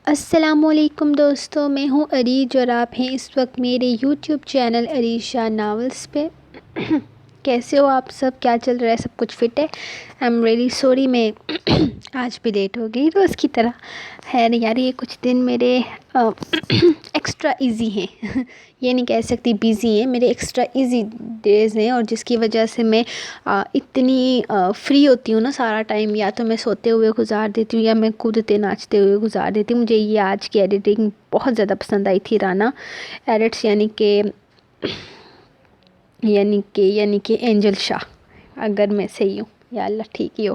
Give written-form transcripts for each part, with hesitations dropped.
السلام علیکم دوستو، میں ہوں عریج اور آپ ہیں اس وقت میرے یوٹیوب چینل عریشہ ناولز پہ۔ کیسے ہو آپ سب؟ کیا چل رہا ہے؟ سب کچھ فٹ ہے؟ آئی ایم ریئلی سوری، میں آج بھی لیٹ ہو گئی روز کی طرح۔ خیر یار، یہ کچھ دن میرے ایکسٹرا ایزی ہیں، یہ نہیں کہہ سکتی بیزی ہیں، میرے ایکسٹرا ایزی ڈیز ہیں، اور جس کی وجہ سے میں اتنی فری ہوتی ہوں نا سارا ٹائم، یا تو میں سوتے ہوئے گزار دیتی ہوں یا میں کودتے ناچتے ہوئے گزار دیتی ہوں۔ مجھے یہ آج کی ایڈیٹنگ بہت زیادہ پسند آئی تھی، رانا ایڈٹس یعنی کہ اینجل شاہ، اگر میں صحیح ہوں، یا اللہ ٹھیک ہی ہو،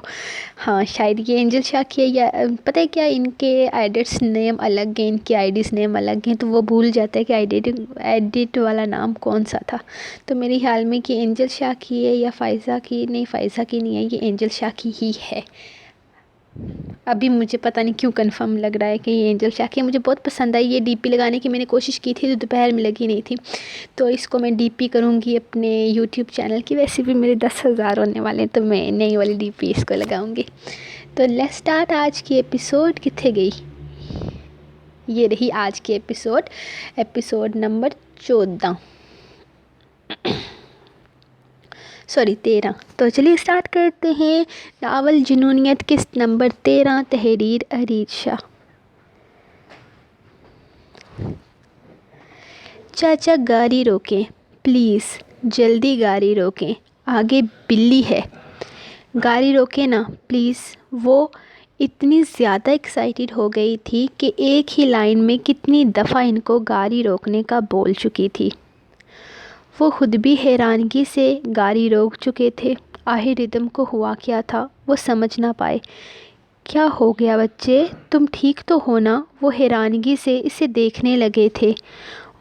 ہاں شاید یہ اینجل شاہ کی ہے، یا پتہ ہے کیا ان کے ایڈٹس نیم الگ ہیں، ان کے آئی ڈیز نیم الگ ہیں، تو وہ بھول جاتا ہے کہ ایڈٹ والا نام کون سا تھا۔ تو میرے خیال میں کہ اینجل شاہ کی ہے یا فائزہ کی، نہیں فائزہ کی نہیں ہے، یہ اینجل شاہ کی ہی ہے۔ ابھی مجھے پتہ نہیں کیوں کنفرم لگ رہا ہے کہ یہ اینجل شاہ کی ہے۔ مجھے بہت پسند آئی یہ ڈی پی لگانے کی، میں نے کوشش کی تھی تو دوپہر میں لگی نہیں تھی، تو اس کو میں ڈی پی کروں گی اپنے یوٹیوب چینل کی۔ ویسے بھی میرے 10,000 ہونے والے ہیں تو میں نئی والی ڈی پی اس کو لگاؤں گی۔ تو لیٹس سٹارٹ آج کی ایپیسوڈ۔ کتنے گئی؟ یہ رہی آج کی ایپیسوڈ نمبر 13۔ تو چلیے سٹارٹ کرتے ہیں۔ ناول جنونیت قسط نمبر 13، تحریر عریج شاہ۔ چاچا گاڑی روکیں پلیز، جلدی گاڑی روکیں، آگے بلی ہے، گاڑی روکیں نا پلیز۔ وہ اتنی زیادہ ایکسائٹڈ ہو گئی تھی کہ ایک ہی لائن میں کتنی دفعہ ان کو گاڑی روکنے کا بول چکی تھی۔ وہ خود بھی حیرانگی سے گاڑی روک چکے تھے۔ آخر ردھم کو ہوا کیا تھا وہ سمجھ نہ پائے۔ کیا ہو گیا بچے، تم ٹھیک تو ہو نا؟ وہ حیرانگی سے اسے دیکھنے لگے تھے۔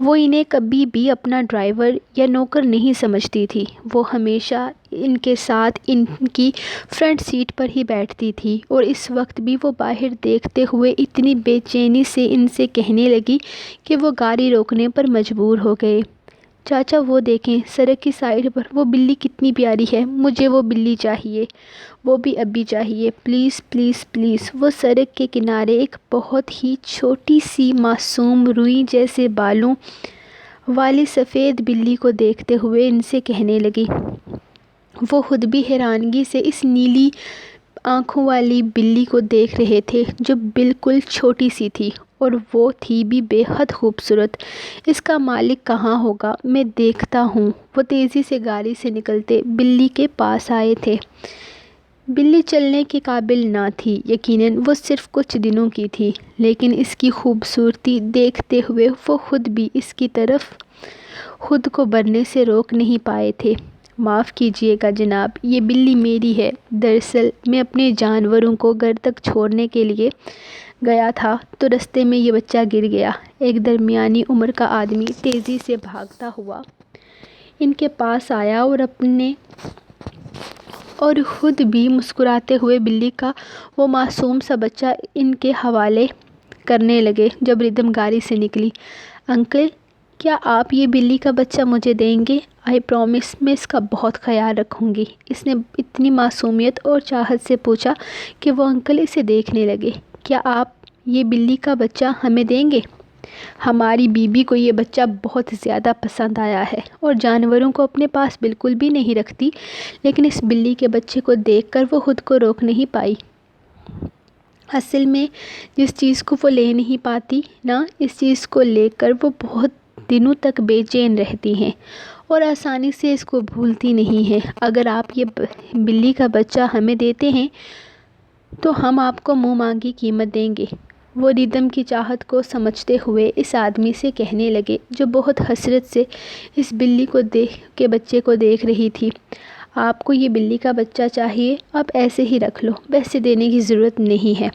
وہ انہیں کبھی بھی اپنا ڈرائیور یا نوکر نہیں سمجھتی تھی، وہ ہمیشہ ان کے ساتھ ان کی فرنٹ سیٹ پر ہی بیٹھتی تھی، اور اس وقت بھی وہ باہر دیکھتے ہوئے اتنی بے چینی سے ان سے کہنے لگی کہ وہ گاڑی روکنے پر مجبور ہو گئے۔ چاچا وہ دیکھیں سڑک کی سائڈ پر وہ بلی کتنی پیاری ہے، مجھے وہ بلی چاہیے، وہ بھی ابھی چاہیے، پلیز پلیز پلیز۔ وہ سڑک کے کنارے ایک بہت ہی چھوٹی سی معصوم روئی جیسے بالوں والی سفید بلی کو دیکھتے ہوئے ان سے کہنے لگی۔ وہ خود بھی حیرانگی سے اس نیلی آنکھوں والی بلی کو دیکھ رہے تھے جو بالکل چھوٹی سی تھی، اور وہ تھی بھی بے حد خوبصورت۔ اس کا مالک کہاں ہوگا، میں دیکھتا ہوں۔ وہ تیزی سے گاڑی سے نکلتے بلی کے پاس آئے تھے۔ بلی چلنے کے قابل نہ تھی، یقیناً وہ صرف کچھ دنوں کی تھی، لیکن اس کی خوبصورتی دیکھتے ہوئے وہ خود بھی اس کی طرف خود کو بڑھنے سے روک نہیں پائے تھے۔ معاف کیجیے گا جناب، یہ بلی میری ہے۔ دراصل میں اپنے جانوروں کو گھر تک چھوڑنے کے لیے گیا تھا تو رستے میں یہ بچہ گر گیا۔ ایک درمیانی عمر کا آدمی تیزی سے بھاگتا ہوا ان کے پاس آیا اور خود بھی مسکراتے ہوئے بلی کا وہ معصوم سا بچہ ان کے حوالے کرنے لگے۔ جب ردھم گاڑی سے نکلی، انکل کیا آپ یہ بلی کا بچہ مجھے دیں گے؟ آئی پرومس، میں اس کا بہت خیال رکھوں گی، اس نے اتنی معصومیت اور چاہت سے پوچھا کہ وہ انکل اسے دیکھنے لگے۔ کیا آپ یہ بلی کا بچہ ہمیں دیں گے؟ ہماری بیوی کو یہ بچہ بہت زیادہ پسند آیا ہے اور جانوروں کو اپنے پاس بالکل بھی نہیں رکھتی، لیکن اس بلی کے بچے کو دیکھ کر وہ خود کو روک نہیں پائی۔ اصل میں جس چیز کو وہ لے نہیں پاتی نا، اس چیز کو لے کر وہ بہت دنوں تک بے چین رہتی ہیں اور آسانی سے اس کو بھولتی نہیں ہیں۔ اگر آپ یہ بلی کا بچہ ہمیں دیتے ہیں تو ہم آپ کو منہ مانگی قیمت دیں گے، وہ ردھم کی چاہت کو سمجھتے ہوئے اس آدمی سے کہنے لگے جو بہت حسرت سے اس بلی کے بچے کو دیکھ رہی تھی۔ آپ کو یہ بلی کا بچہ چاہیے، آپ ایسے ہی رکھ لو، پیسے دینے کی ضرورت نہیں ہے۔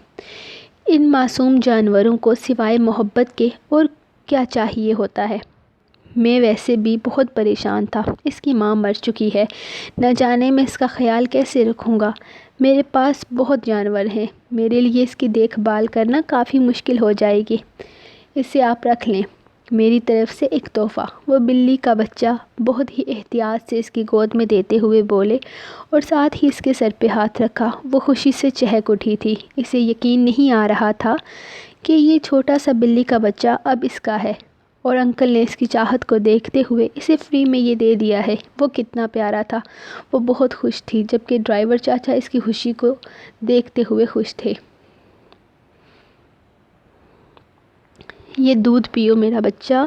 ان معصوم جانوروں کو سوائے محبت کے اور کیا چاہیے ہوتا ہے؟ میں ویسے بھی بہت پریشان تھا، اس کی ماں مر چکی ہے، نہ جانے میں اس کا خیال کیسے رکھوں گا۔ میرے پاس بہت جانور ہیں، میرے لیے اس کی دیکھ بھال کرنا کافی مشکل ہو جائے گی، اسے آپ رکھ لیں، میری طرف سے ایک تحفہ۔ وہ بلی کا بچہ بہت ہی احتیاط سے اس کی گود میں دیتے ہوئے بولے اور ساتھ ہی اس کے سر پہ ہاتھ رکھا۔ وہ خوشی سے چہک اٹھی تھی، اسے یقین نہیں آ رہا تھا کہ یہ چھوٹا سا بلی کا بچہ اب اس کا ہے، اور انکل نے اس کی چاہت کو دیکھتے ہوئے اسے فری میں یہ دے دیا ہے۔ وہ کتنا پیارا تھا۔ وہ بہت خوش تھی، جبکہ ڈرائیور چاچا اس کی خوشی کو دیکھتے ہوئے خوش تھے۔ یہ دودھ پیو میرا بچہ،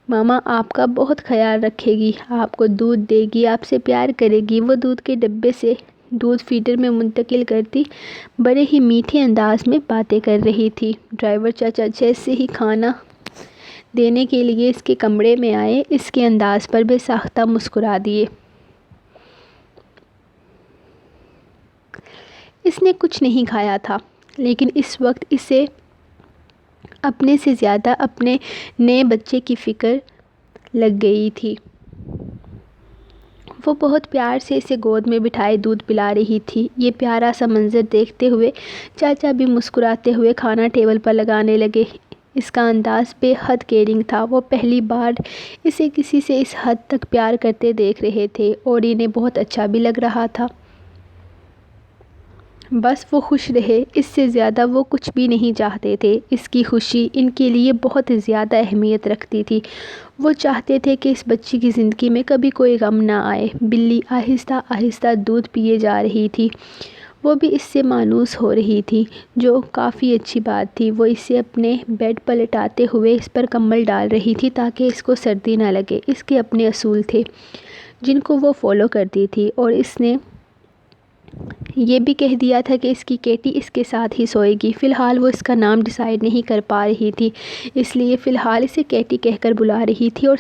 ماما آپ کا بہت خیال رکھے گی، آپ کو دودھ دے گی، آپ سے پیار کرے گی۔ وہ دودھ کے ڈبے سے دودھ فیڈر میں منتقل کرتی بڑے ہی میٹھے انداز میں باتیں کر رہی تھی۔ ڈرائیور چاچا جیسے ہی کھانا دینے کے لیے اس کے کمرے میں آئے، اس کے انداز پر بے ساختہ مسکرا دیے۔ اس نے کچھ نہیں کھایا تھا، لیکن اس وقت اسے اپنے سے زیادہ اپنے نئے بچے کی فکر لگ گئی تھی۔ وہ بہت پیار سے اسے گود میں بٹھائے دودھ پلا رہی تھی۔ یہ پیارا سا منظر دیکھتے ہوئے چاچا بھی مسکراتے ہوئے کھانا ٹیبل پر لگانے لگے۔ اس کا انداز بے حد کیئرنگ تھا۔ وہ پہلی بار اسے کسی سے اس حد تک پیار کرتے دیکھ رہے تھے، اور انہیں بہت اچھا بھی لگ رہا تھا۔ بس وہ خوش رہے، اس سے زیادہ وہ کچھ بھی نہیں چاہتے تھے۔ اس کی خوشی ان کے لیے بہت زیادہ اہمیت رکھتی تھی۔ وہ چاہتے تھے کہ اس بچی کی زندگی میں کبھی کوئی غم نہ آئے۔ بلی آہستہ آہستہ دودھ پیے جا رہی تھی۔ وہ بھی اس سے مانوس ہو رہی تھی، جو کافی اچھی بات تھی۔ وہ اسے اپنے بیڈ پر لٹاتے ہوئے اس پر کمبل ڈال رہی تھی تاکہ اس کو سردی نہ لگے۔ اس کے اپنے اصول تھے جن کو وہ فالو کرتی تھی، اور اس نے یہ بھی کہہ دیا تھا کہ اس کی کیٹی اس کے ساتھ ہی سوئے گی۔ فی الحال وہ اس کا نام ڈیسائیڈ نہیں کر پا رہی تھی، اس لیے فی الحال اسے کیٹی کہہ کر بلا رہی تھی، اور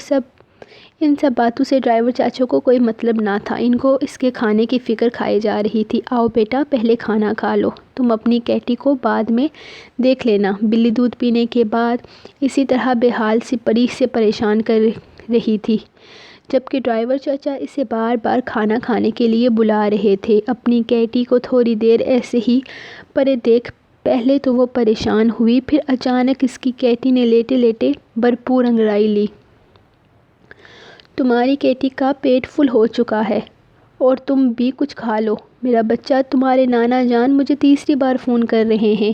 ان سب باتوں سے ڈرائیور چاچا کو کوئی مطلب نہ تھا۔ ان کو اس کے کھانے کی فکر کھائی جا رہی تھی۔ آؤ بیٹا، پہلے کھانا کھا لو، تم اپنی کیٹی کو بعد میں دیکھ لینا۔ بلی دودھ پینے کے بعد اسی طرح بے حال سی پری سے پریشان کر رہی تھی، جبکہ ڈرائیور چاچا اسے بار بار کھانا کھانے کے لیے بلا رہے تھے۔ اپنی کیٹی کو تھوڑی دیر ایسے ہی پڑے دیکھ پہلے تو وہ پریشان ہوئی، پھر اچانک اس کی کیٹی نے لیٹے لیٹے بھرپور انگڑائی لی۔ تمہاری کیٹی کا پیٹ فل ہو چکا ہے، اور تم بھی کچھ کھا لو میرا بچہ۔ تمہارے نانا جان مجھے تیسری بار فون کر رہے ہیں۔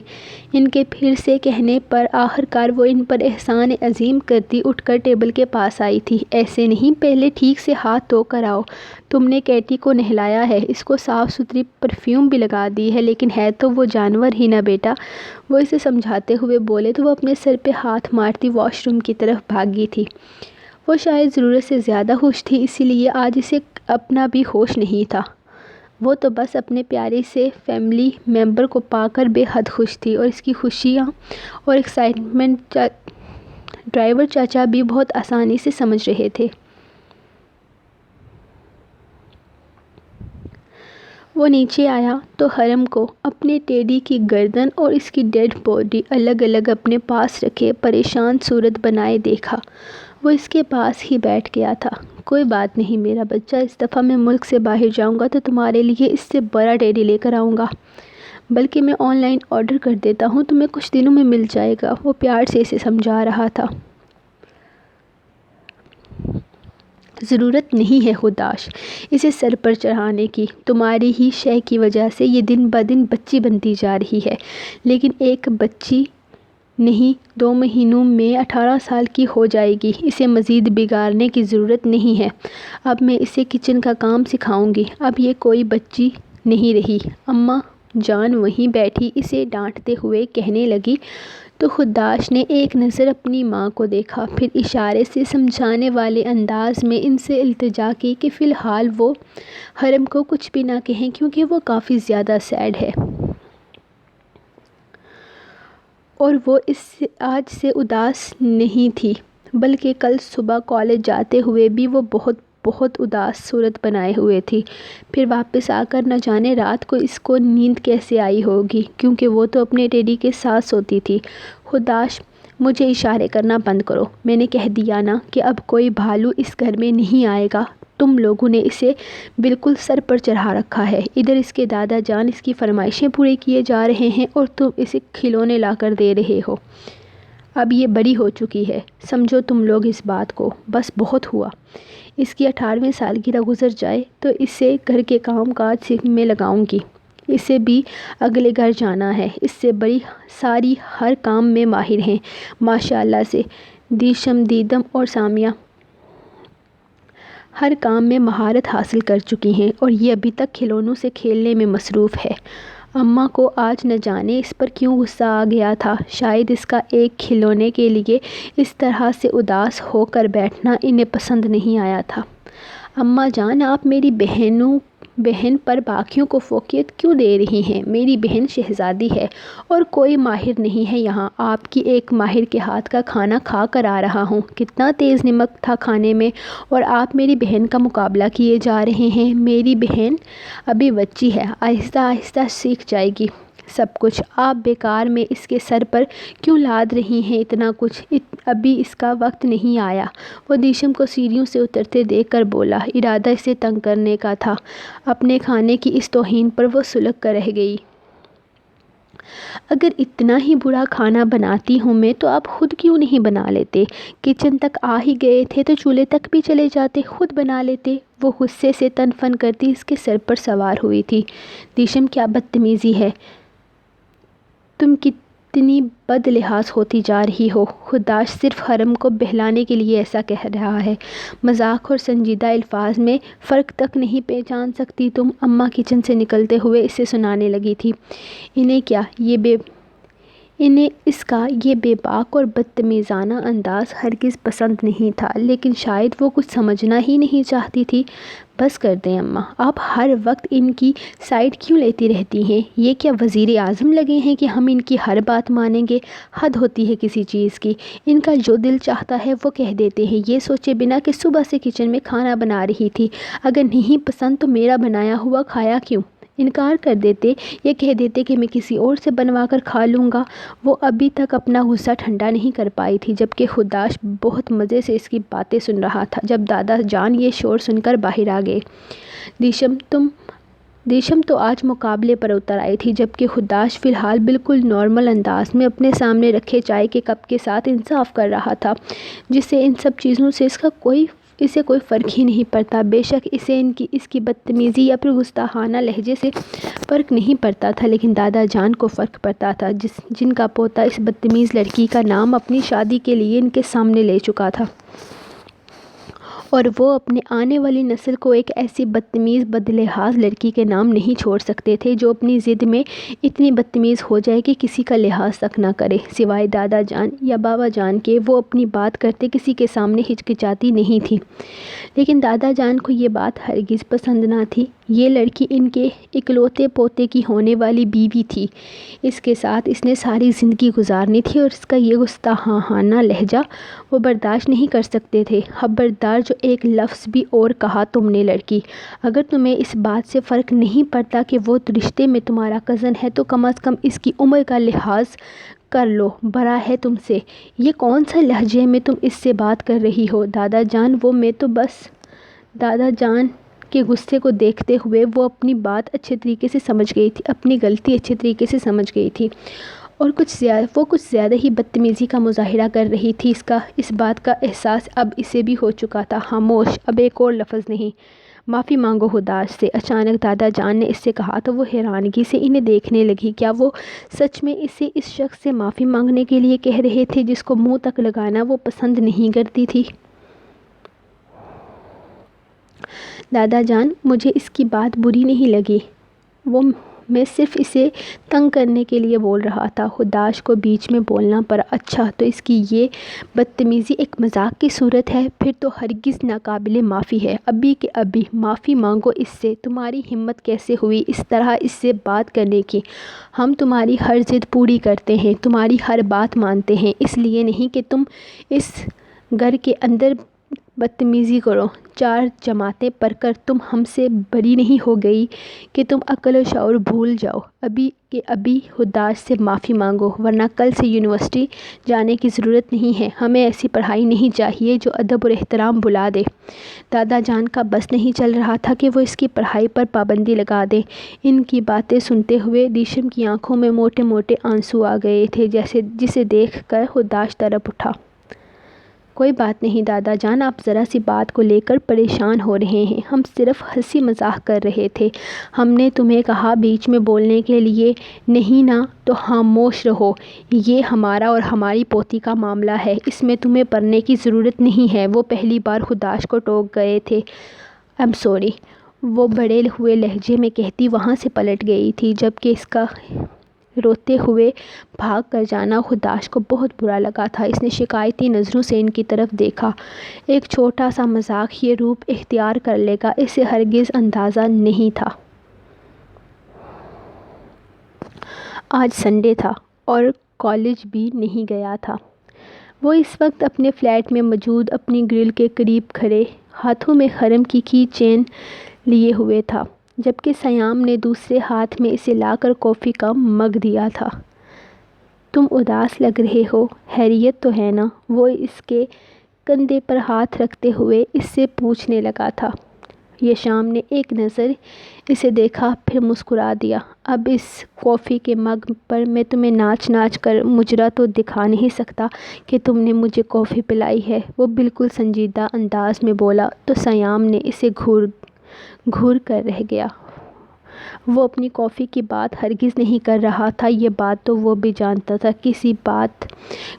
ان کے پھر سے کہنے پر آخرکار وہ ان پر احسان عظیم کرتی اٹھ کر ٹیبل کے پاس آئی تھی۔ ایسے نہیں، پہلے ٹھیک سے ہاتھ دھو کر آؤ۔ تم نے کیٹی کو نہلایا ہے، اس کو صاف ستھری پرفیوم بھی لگا دی ہے، لیکن ہے تو وہ جانور ہی نا بیٹا۔ وہ اسے سمجھاتے ہوئے بولے تو وہ اپنے سر پہ ہاتھ مارتی واش روم کی طرف بھاگی تھی۔ وہ شاید ضرورت سے زیادہ خوش تھی، اسی لیے آج اسے اپنا بھی ہوش نہیں تھا۔ وہ تو بس اپنے پیارے سے فیملی ممبر کو پا کر بے حد خوش تھی، اور اس کی خوشیاں اور ایکسائٹمنٹ ڈرائیور چاچا بھی بہت آسانی سے سمجھ رہے تھے۔ وہ نیچے آیا تو حرم کو اپنے ٹیڈی کی گردن اور اس کی ڈیڈ باڈی الگ الگ اپنے پاس رکھے پریشان صورت بنائے دیکھا۔ وہ اس کے پاس ہی بیٹھ گیا تھا۔ کوئی بات نہیں میرا بچہ، اس دفعہ میں ملک سے باہر جاؤں گا تو تمہارے لیے اس سے بڑا ٹیڈی لے کر آؤں گا، بلکہ میں آن لائن آرڈر کر دیتا ہوں، تمہیں کچھ دنوں میں مل جائے گا۔ وہ پیار سے اسے سمجھا رہا تھا۔ ضرورت نہیں ہے خداش اسے سر پر چڑھانے کی، تمہاری ہی شے کی وجہ سے یہ دن بدن بچی بنتی جا رہی ہے، لیکن ایک بچی نہیں 2 مہینوں میں 18 سال کی ہو جائے گی۔ اسے مزید بگاڑنے کی ضرورت نہیں ہے۔ اب میں اسے کچن کا کام سکھاؤں گی، اب یہ کوئی بچی نہیں رہی۔ اماں جان وہیں بیٹھی اسے ڈانٹتے ہوئے کہنے لگی تو خداش نے ایک نظر اپنی ماں کو دیکھا، پھر اشارے سے سمجھانے والے انداز میں ان سے التجا کی کہ فی الحال وہ حرم کو کچھ بھی نہ کہیں، کیونکہ وہ کافی زیادہ سیڈ ہے، اور وہ آج سے اداس نہیں تھی، بلکہ کل صبح کالج جاتے ہوئے بھی وہ بہت اداس صورت بنائے ہوئے تھی۔ پھر واپس آ کر نہ جانے رات کو اس کو نیند کیسے آئی ہوگی، کیونکہ وہ تو اپنے ٹیڈی کے ساتھ سوتی تھی۔ خداش مجھے اشارے کرنا بند کرو، میں نے کہہ دیا نا کہ اب کوئی بھالو اس گھر میں نہیں آئے گا۔ تم لوگوں نے اسے بالکل سر پر چڑھا رکھا ہے، ادھر اس کے دادا جان اس کی فرمائشیں پوری کیے جا رہے ہیں، اور تم اسے کھلونے لا کر دے رہے ہو۔ اب یہ بڑی ہو چکی ہے، سمجھو تم لوگ اس بات کو، بس بہت ہوا۔ اس کی 18ویں سالگرہ گزر جائے تو اسے گھر کے کام کاج میں لگاؤں گی، اسے بھی اگلے گھر جانا ہے، اس سے بڑی ساری ہر کام میں ماہر ہیں ماشاءاللہ سے۔ دیشم، دیدم اور سامیہ ہر کام میں مہارت حاصل کر چکی ہیں اور یہ ابھی تک کھلونوں سے کھیلنے میں مصروف ہے۔ اماں کو آج نہ جانے اس پر کیوں غصہ آ گیا تھا، شاید اس کا ایک کھلونے کے لیے اس طرح سے اداس ہو کر بیٹھنا انہیں پسند نہیں آیا تھا۔ اماں جان، آپ میری بہن پر باقیوں کو فوقیت کیوں دے رہی ہیں؟ میری بہن شہزادی ہے اور کوئی ماہر نہیں ہے یہاں۔ آپ کی ایک ماہر کے ہاتھ کا کھانا کھا کر آ رہا ہوں، کتنا تیز نمک تھا کھانے میں، اور آپ میری بہن کا مقابلہ کیے جا رہے ہیں۔ میری بہن ابھی بچی ہے، آہستہ آہستہ سیکھ جائے گی سب کچھ۔ آپ بیکار میں اس کے سر پر کیوں لاد رہی ہیں اتنا کچھ؟ ابھی اس کا وقت نہیں آیا۔ وہ دیشم کو سیڑھیوں سے اترتے دیکھ کر بولا، ارادہ اسے تنگ کرنے کا تھا۔ اپنے کھانے کی اس توہین پر وہ سلک کر رہ گئی۔ اگر اتنا ہی برا کھانا بناتی ہوں میں تو آپ خود کیوں نہیں بنا لیتے؟ کچن تک آ ہی گئے تھے تو چولہے تک بھی چلے جاتے، خود بنا لیتے۔ وہ غصے سے تن فن کرتی اس کے سر پر سوار ہوئی تھی۔ دیشم، کیا بدتمیزی ہے، تم کتنی بد لحاظ ہوتی جا رہی ہو۔ خداش صرف حرم کو بہلانے کے لیے ایسا کہہ رہا ہے، مذاق اور سنجیدہ الفاظ میں فرق تک نہیں پہچان سکتی تم؟ اماں کچن سے نکلتے ہوئے اسے سنانے لگی تھی۔ انہیں اس کا یہ بے باک اور بدتمیزانہ انداز ہرگز پسند نہیں تھا، لیکن شاید وہ کچھ سمجھنا ہی نہیں چاہتی تھی۔ بس کر دیں اماں، آپ ہر وقت ان کی سائیڈ کیوں لیتی رہتی ہیں؟ یہ کیا وزیر اعظم لگے ہیں کہ ہم ان کی ہر بات مانیں گے؟ حد ہوتی ہے کسی چیز کی۔ ان کا جو دل چاہتا ہے وہ کہہ دیتے ہیں، یہ سوچے بنا کہ صبح سے کچن میں کھانا بنا رہی تھی، اگر نہیں پسند تو میرا بنایا ہوا کھایا کیوں؟ انکار کر دیتے یا کہہ دیتے کہ میں کسی اور سے بنوا کر کھا لوں گا۔ وہ ابھی تک اپنا غصہ ٹھنڈا نہیں کر پائی تھی، جبکہ خداش بہت مزے سے اس کی باتیں سن رہا تھا، جب دادا جان یہ شور سن کر باہر آ گئے۔ دیشم تو آج مقابلے پر اتر آئی تھی، جبکہ خداش فی الحال بالکل نارمل انداز میں اپنے سامنے رکھے چائے کے کپ کے ساتھ انصاف کر رہا تھا، جسے ان سب چیزوں سے اسے کوئی فرق ہی نہیں پڑتا۔ بے شک اسے اس کی بدتمیزی یا پھر گستاخانہ لہجے سے فرق نہیں پڑتا تھا، لیکن دادا جان کو فرق پڑتا تھا، جن کا پوتا اس بدتمیز لڑکی کا نام اپنی شادی کے لیے ان کے سامنے لے چکا تھا، اور وہ اپنے آنے والی نسل کو ایک ایسی بدتمیز بدلحاظ لڑکی کے نام نہیں چھوڑ سکتے تھے جو اپنی ضد میں اتنی بدتمیز ہو جائے کہ کسی کا لحاظ تک نہ کرے۔ سوائے دادا جان یا بابا جان کے وہ اپنی بات کرتے کسی کے سامنے ہچکچاتی نہیں تھی، لیکن دادا جان کو یہ بات ہرگز پسند نہ تھی۔ یہ لڑکی ان کے اکلوتے پوتے کی ہونے والی بیوی تھی، اس کے ساتھ اس نے ساری زندگی گزارنی تھی، اور اس کا یہ گستاخانہ لہجہ وہ برداشت نہیں کر سکتے تھے۔ خبردار جو ایک لفظ بھی اور کہا تم نے لڑکی، اگر تمہیں اس بات سے فرق نہیں پڑتا کہ وہ رشتے میں تمہارا کزن ہے تو کم از کم اس کی عمر کا لحاظ کر لو، بڑا ہے تم سے۔ یہ کون سا لہجے میں تم اس سے بات کر رہی ہو دادا جان؟ میں تو بس دادا جان کے غصے کو دیکھتے ہوئے وہ اپنی بات اچھے طریقے سے سمجھ گئی تھی، اپنی غلطی اچھے طریقے سے سمجھ گئی تھی، اور وہ کچھ زیادہ ہی بدتمیزی کا مظاہرہ کر رہی تھی۔ اس بات کا احساس اب اسے بھی ہو چکا تھا۔ خاموش، اب ایک اور لفظ نہیں۔ معافی مانگو خداش سے، اچانک دادا جان نے اس سے کہا تو وہ حیرانگی سے انہیں دیکھنے لگی۔ کیا وہ سچ میں اسے اس شخص سے معافی مانگنے کے لیے کہہ رہے تھے جس کو منہ تک لگانا وہ پسند نہیں کرتی تھی؟ دادا جان، مجھے اس کی بات بری نہیں لگی، میں صرف اسے تنگ کرنے کے لیے بول رہا تھا۔ خداش کو بیچ میں بولنا پڑا۔ اچھا، تو اس کی یہ بدتمیزی ایک مذاق کی صورت ہے؟ پھر تو ہرگز ناقابل معافی ہے۔ ابھی کے ابھی معافی مانگو اس سے۔ تمہاری ہمت کیسے ہوئی اس طرح اس سے بات کرنے کی؟ ہم تمہاری ہر ضد پوری کرتے ہیں، تمہاری ہر بات مانتے ہیں، اس لیے نہیں کہ تم اس گھر کے اندر بدتمیزی کرو۔ 4 جماعتیں پڑھ کر تم ہم سے بڑی نہیں ہو گئی کہ تم عقل و شعور بھول جاؤ؟ ابھی کے ابھی خداش سے معافی مانگو، ورنہ کل سے یونیورسٹی جانے کی ضرورت نہیں ہے۔ ہمیں ایسی پڑھائی نہیں چاہیے جو ادب اور احترام بھلا دے۔ دادا جان کا بس نہیں چل رہا تھا کہ وہ اس کی پڑھائی پر پابندی لگا دیں۔ ان کی باتیں سنتے ہوئے دیشم کی آنکھوں میں موٹے موٹے آنسو آ گئے تھے، جسے دیکھ کر خداش تڑپ اٹھا۔ کوئی بات نہیں دادا جان، آپ ذرا سی بات کو لے کر پریشان ہو رہے ہیں، ہم صرف ہنسی مذاق کر رہے تھے۔ ہم نے تمہیں کہا بیچ میں بولنے کے لیے نہیں نا، تو خاموش رہو۔ یہ ہمارا اور ہماری پوتی کا معاملہ ہے، اس میں تمہیں پڑھنے کی ضرورت نہیں ہے۔ وہ پہلی بار خداش کو ٹوک گئے تھے۔ I'm sorry، وہ بڑے ہوئے لہجے میں کہتی وہاں سے پلٹ گئی تھی، جبکہ اس کا روتے ہوئے بھاگ کر جانا خداش کو بہت برا لگا تھا۔ اس نے شکایتی نظروں سے ان کی طرف دیکھا۔ ایک چھوٹا سا مذاق یہ روپ اختیار کر لے گا، اسے ہرگز اندازہ نہیں تھا۔ آج سنڈے تھا اور کالج بھی نہیں گیا تھا۔ وہ اس وقت اپنے فلیٹ میں موجود اپنی گرل کے قریب کھڑے ہاتھوں میں خرم کی کی چین لیے ہوئے تھا، جبکہ سیام نے دوسرے ہاتھ میں اسے لا کر کافی کا مگ دیا تھا۔ تم اداس لگ رہے ہو، خیریت تو ہے نا؟ وہ اس کے کندھے پر ہاتھ رکھتے ہوئے اس سے پوچھنے لگا تھا۔ یشام نے ایک نظر اسے دیکھا، پھر مسکرا دیا۔ اب اس کافی کے مگ پر میں تمہیں ناچ ناچ کر مجرا تو دکھا نہیں سکتا کہ تم نے مجھے کافی پلائی ہے، وہ بالکل سنجیدہ انداز میں بولا تو سیام نے اسے گھور کر رہ گیا۔ وہ اپنی کافی کی بات ہرگز نہیں کر رہا تھا، یہ بات تو وہ بھی جانتا تھا۔ کسی بات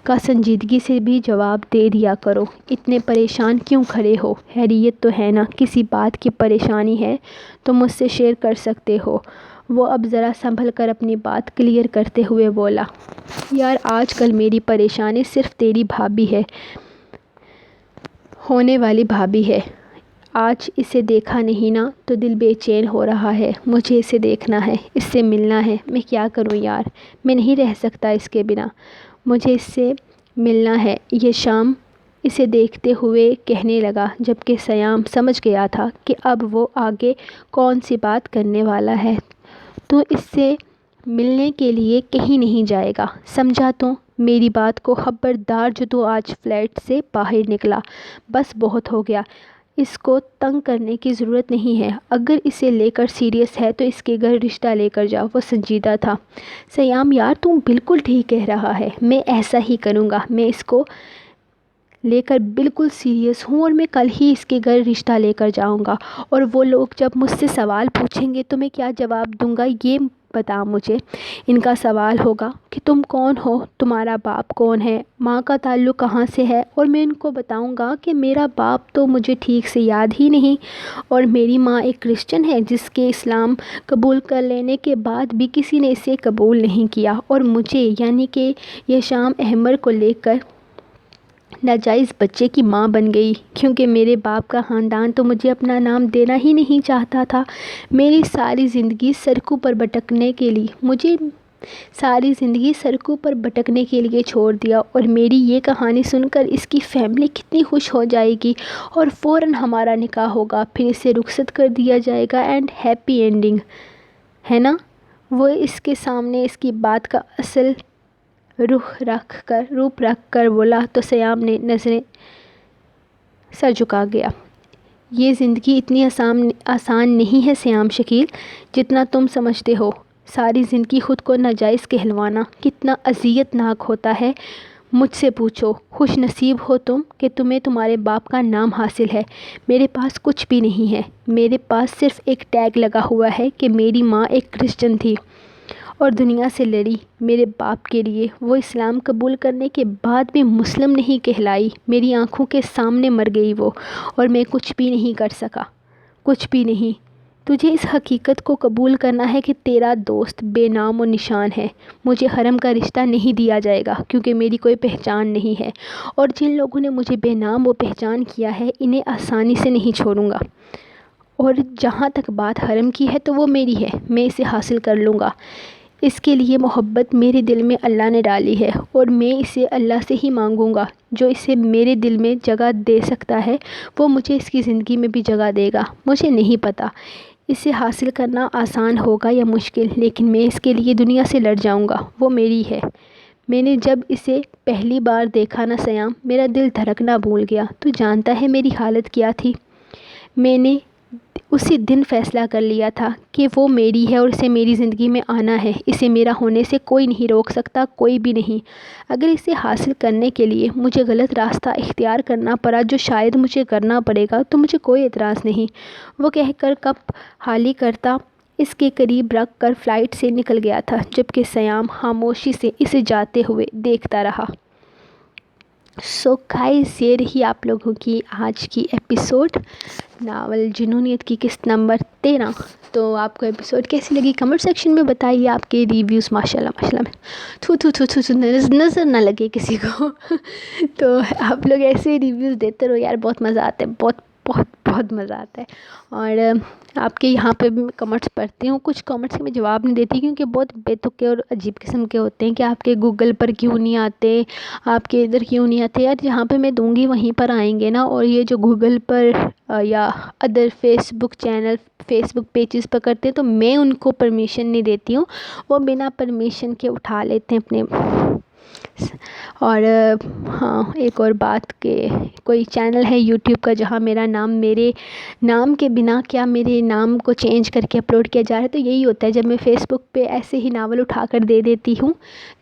کا سنجیدگی سے بھی جواب دے دیا کرو، اتنے پریشان کیوں کھڑے ہو؟ خیریت تو ہے نا؟ کسی بات کی پریشانی ہے تو مجھ سے شیئر کر سکتے ہو۔ وہ اب ذرا سنبھل کر اپنی بات کلیئر کرتے ہوئے بولا۔ یار آج کل میری پریشانی صرف تیری بھابھی ہے، ہونے والی بھابھی ہے۔ آج اسے دیکھا نہیں نا تو دل بے چین ہو رہا ہے۔ مجھے اسے دیکھنا ہے، اس سے ملنا ہے۔ میں کیا کروں یار، میں نہیں رہ سکتا اس کے بنا، مجھے اس سے ملنا ہے، یہ شام اسے دیکھتے ہوئے کہنے لگا، جبکہ سیام سمجھ گیا تھا کہ اب وہ آگے کون سی بات کرنے والا ہے۔ تو اس سے ملنے کے لیے کہیں نہیں جائے گا، سمجھا تو؟ میری بات کو خبردار جو تو آج فلیٹ سے باہر نکلا، بس بہت ہو گیا، اس کو تنگ کرنے کی ضرورت نہیں ہے۔ اگر اسے لے کر سیریس ہے تو اس کے گھر رشتہ لے کر جاؤ۔ وہ سنجیدہ تھا۔ سیام یار تم بالکل ٹھیک کہہ رہا ہے، میں ایسا ہی کروں گا، میں اس کو لے کر بالکل سیریس ہوں اور میں کل ہی اس کے گھر رشتہ لے کر جاؤں گا، اور وہ لوگ جب مجھ سے سوال پوچھیں گے تو میں کیا جواب دوں گا یہ بتا مجھے۔ ان کا سوال ہوگا کہ تم کون ہو، تمہارا باپ کون ہے، ماں کا تعلق کہاں سے ہے، اور میں ان کو بتاؤں گا کہ میرا باپ تو مجھے ٹھیک سے یاد ہی نہیں، اور میری ماں ایک کرسچن ہے جس کے اسلام قبول کر لینے کے بعد بھی کسی نے اسے قبول نہیں کیا، اور مجھے یعنی کہ یشام احمر کو لے کر ناجائز بچے کی ماں بن گئی، کیونکہ میرے باپ کا خاندان تو مجھے اپنا نام دینا ہی نہیں چاہتا تھا۔ میری ساری زندگی سڑکوں پر بھٹکنے کے لیے چھوڑ دیا، اور میری یہ کہانی سن کر اس کی فیملی کتنی خوش ہو جائے گی، اور فوراً ہمارا نکاح ہوگا، پھر اسے رخصت کر دیا جائے گا، اینڈ ہیپی اینڈنگ ہے نا؟ وہ اس کے سامنے اس کی بات کا اصل روپ رکھ کر بولا تو سیام نے نظریں سر جھکا گیا۔ یہ زندگی اتنی آسان نہیں ہے سیام شکیل، جتنا تم سمجھتے ہو۔ ساری زندگی خود کو ناجائز کہلوانا کتنا اذیت ناک ہوتا ہے، مجھ سے پوچھو۔ خوش نصیب ہو تم کہ تمہیں تمہارے باپ کا نام حاصل ہے، میرے پاس کچھ بھی نہیں ہے۔ میرے پاس صرف ایک ٹیگ لگا ہوا ہے کہ میری ماں ایک کرسچن تھی اور دنیا سے لڑی میرے باپ کے لیے، وہ اسلام قبول کرنے کے بعد بھی مسلم نہیں کہلائی، میری آنکھوں کے سامنے مر گئی وہ، اور میں کچھ بھی نہیں کر سکا، کچھ بھی نہیں۔ تجھے اس حقیقت کو قبول کرنا ہے کہ تیرا دوست بے نام و نشان ہے، مجھے حرم کا رشتہ نہیں دیا جائے گا کیونکہ میری کوئی پہچان نہیں ہے، اور جن لوگوں نے مجھے بے نام و پہچان کیا ہے انہیں آسانی سے نہیں چھوڑوں گا، اور جہاں تک بات حرم کی ہے تو وہ میری ہے، میں اسے حاصل کر لوں گا۔ اس کے لیے محبت میرے دل میں اللہ نے ڈالی ہے، اور میں اسے اللہ سے ہی مانگوں گا، جو اسے میرے دل میں جگہ دے سکتا ہے وہ مجھے اس کی زندگی میں بھی جگہ دے گا۔ مجھے نہیں پتہ اسے حاصل کرنا آسان ہوگا یا مشکل، لیکن میں اس کے لیے دنیا سے لڑ جاؤں گا، وہ میری ہے۔ میں نے جب اسے پہلی بار دیکھا نا سیام، میرا دل دھڑکنا بھول گیا، تو جانتا ہے میری حالت کیا تھی؟ میں نے اسی دن فیصلہ کر لیا تھا کہ وہ میری ہے اور اسے میری زندگی میں آنا ہے. اسے میرا ہونے سے کوئی نہیں روک سکتا, کوئی بھی نہیں. اگر اسے حاصل کرنے کے لیے مجھے غلط راستہ اختیار کرنا پڑا, جو شاید مجھے کرنا پڑے گا, تو مجھے کوئی اعتراض نہیں. وہ کہہ کر کپ خالی کرتا اس کے قریب رکھ کر فلائٹ سے نکل گیا تھا, جبکہ سیام خاموشی سے اسے جاتے ہوئے دیکھتا رہا. سو گائز, یہ رہی آپ لوگوں کی آج کی ایپیسوڈ ناول جنونیت کی قسط نمبر 13. تو آپ کو ایپیسوڈ کیسی لگی کمنٹ سیکشن میں بتائیے. آپ کے ریویوز ماشاءاللہ نظر نہ لگے کسی کو. تو آپ لوگ ایسے ریویوز دیتے رہو یار, بہت مزہ آتا ہے, بہت بہت بہت مزہ آتا ہے. اور آپ کے یہاں پہ بھی میں کمنٹس پڑھتی ہوں, کچھ کمنٹس کے میں جواب نہیں دیتی کیونکہ بہت بے تکے اور عجیب قسم کے ہوتے ہیں کہ آپ کے گوگل پر کیوں نہیں آتے, آپ کے ادھر کیوں نہیں آتے. یار جہاں پہ میں دوں گی وہیں پر آئیں گے نا. اور یہ جو گوگل پر یا ادر فیس بک چینل, فیس بک پیجز پر کرتے ہیں تو میں ان کو پرمیشن نہیں دیتی ہوں, وہ بنا پرمیشن کے اٹھا لیتے ہیں اپنے. اور ہاں, ایک اور بات کہ کوئی چینل ہے یوٹیوب کا جہاں میرا نام میرے نام کے بنا کیا میرے نام کو چینج کر کے اپلوڈ کیا جا رہا ہے. تو یہی ہوتا ہے جب میں فیس بک پہ ایسے ہی ناول اٹھا کر دے دیتی ہوں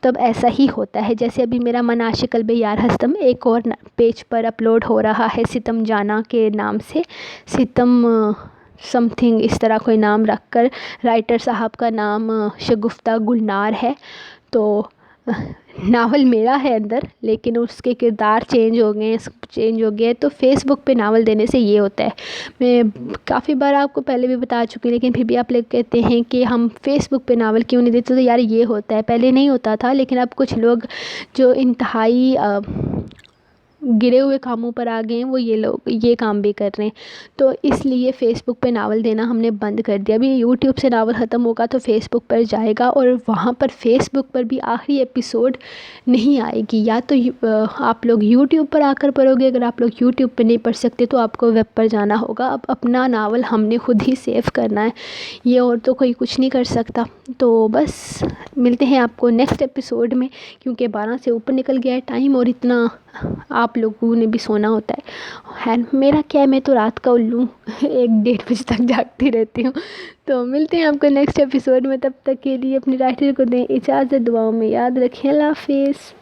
تب ایسا ہی ہوتا ہے. جیسے ابھی میرا من عاشق قلب یار ہستم ایک اور پیج پر اپلوڈ ہو رہا ہے ستم جانا کے نام سے, ستم سم تھنگ اس طرح کوئی نام رکھ کر. رائٹر صاحب کا نام شگفتہ گلنار ہے. تو ناول میرا ہے اندر, لیکن اس کے کردار چینج ہو گئے تو فیس بک پہ ناول دینے سے یہ ہوتا ہے. میں کافی بار آپ کو پہلے بھی بتا چکی ہوں, لیکن پھر بھی آپ لوگ کہتے ہیں کہ ہم فیس بک پہ ناول کیوں نہیں دیتے. تو یار یہ ہوتا ہے, پہلے نہیں ہوتا تھا, لیکن اب کچھ لوگ جو انتہائی گرے ہوئے کاموں پر آ گئے ہیں وہ یہ لوگ یہ کام بھی کر رہے ہیں. تو اس لیے فیس بک پہ ناول دینا ہم نے بند کر دیا. ابھی یوٹیوب سے ناول ختم ہوگا تو فیس بک پر جائے گا, اور وہاں پر فیس بک پر بھی آخری ایپیسوڈ نہیں آئے گی. یا تو آپ لوگ یوٹیوب پر آ کر پڑھو گے, اگر آپ لوگ یوٹیوب پہ نہیں پڑھ سکتے تو آپ کو ویب پر جانا ہوگا. اب اپنا ناول ہم نے خود ہی سیو کرنا ہے, یہ اور تو کوئی کچھ نہیں کر سکتا. تو بس ملتے ہیں آپ کو نیکسٹ ایپیسوڈ میں, کیونکہ 12 سے اوپر نکل گیا ہے ٹائم, اور اتنا آپ لوگوں نے بھی سونا ہوتا ہے. خیر میرا کیا ہے, میں تو رات کا الو 1-1:30 بجے تک جاگتی رہتی ہوں. تو ملتے ہیں آپ کو نیکسٹ ایپیسوڈ میں, تب تک کے لیے اپنی رائٹر کو دیں اجازت, دعاؤں میں یاد رکھیں. اللہ حافظ.